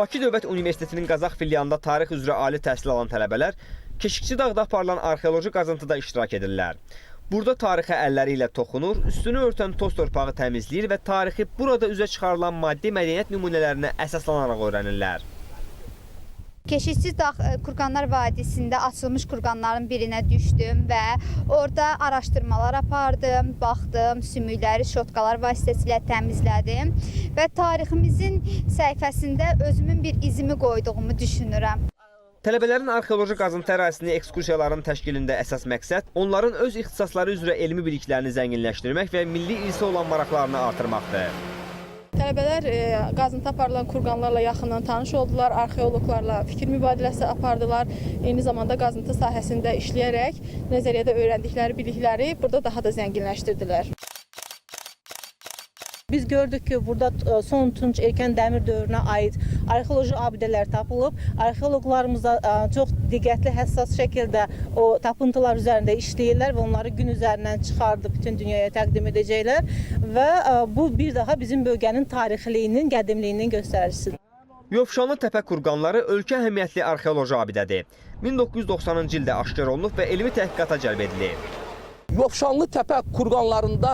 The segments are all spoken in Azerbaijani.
Bakı Dövlət Universitetinin Qazax filialında tarix üzrə ali təhsil alan tələbələr Keşikçi dağda aparılan arxeoloji qazıntıda iştirak edirlər. Burada tarixə əlləri ilə toxunur, üstünü örtən toz torpağı təmizləyir və tarixi burada üzə çıxarılan maddi mədəniyyət nümunələrinə əsaslanaraq öyrənirlər. Keşikçi Dağ Kurqanlar Vadisində açılmış kurqanların birinə düşdüm və orada araşdırmalar apardım, baxdım, sümükləri şotkalar vasitəsilə təmizlədim və tariximizin səhifəsində özümün bir izimi qoyduğumu düşünürəm. Tələbələrin arxeoloji qazıntı ərazisini ekskursiyaların təşkilində əsas məqsəd onların öz ixtisasları üzrə elmi biliklərini zənginləşdirmək və milli irsi olan maraqlarını artırmaqdır. Tələbələr qazıntı aparılan kurqanlarla yaxından tanış oldular, arxeoloqlarla fikir mübadiləsi apardılar. Eyni zamanda qazıntı sahəsində işləyərək nəzəriyyədə öyrəndikləri bilikləri burada daha da zənginləşdirdilər. Biz gördük ki, burada son Tunç erkən dəmir dövrünə aid arxeoloji abidələr tapılıb. Arxeoloqlarımız da çox diqqətli, həssas şəkildə o tapıntılar üzərində işləyirlər və onları gün üzərindən çıxardıb bütün dünyaya təqdim edəcəklər. Və bu bir daha bizim bölgənin tarixliyinin, qədimliyinin göstəricisidir. Yovşanlı Təpə kurqanları ölkə əhəmiyyətli arxeoloji abidədir. 1990-cı ildə aşkar olunub və elmi təhqiqata cəlb edilib. Yovşanlı Təpə kurqanlarında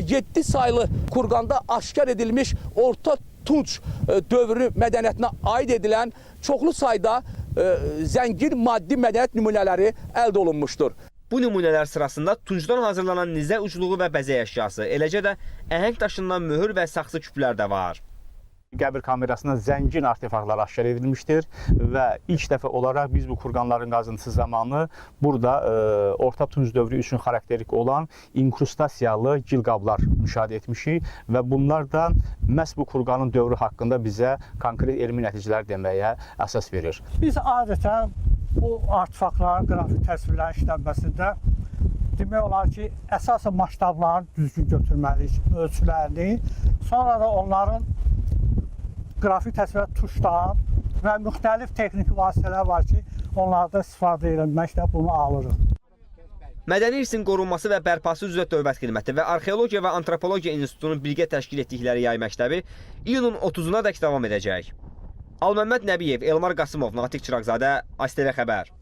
7 saylı kurqanda aşkar edilmiş Orta Tunç dövrü mədəniyyətinə aid edilən çoxlu sayda zəngin maddi mədəniyyət nümunələri əldə olunmuşdur. Bu nümunələr sırasında tuncdan hazırlanan nizə ucluğu və bəzək əşyası, eləcə də əhəng daşından möhür və saxsı küplər də var. Qəbir kamerasında zəngin artefaktlar aşkar edilmişdir və ilk dəfə olaraq biz bu kurqanların qazıntısı zamanı burada Orta Tunc dövrü üçün xarakterik olan inkrustasiyalı gilqablar müşahidə etmişik və bunlar da məhz bu kurqanın dövrü haqqında bizə konkret elmi nəticələr deməyə əsas verir. Biz adətən bu artefaktların qrafik təsvirlərin işlənməsində demək olar ki, əsasən masştablarını düzgün götürməliyik, ölçülərini, sonra da onların qrafik təsvirə tuşdan və müxtəlif texniki vasitələr var ki, onlarda istifadə edilməklə bunu alırıq. Mədəni irsin qorunması və bərpası üzrə Dövlət Xidməti və Arxeologiya və Antropologiya İnstitutunun birgə təşkil etdikləri yay məktəbi iyunun 30-una dək davam edəcək. Alməmməd Nəbiyev, Elmar Qasımov, Natiq Çıraqzadə, ASTV Xəbər.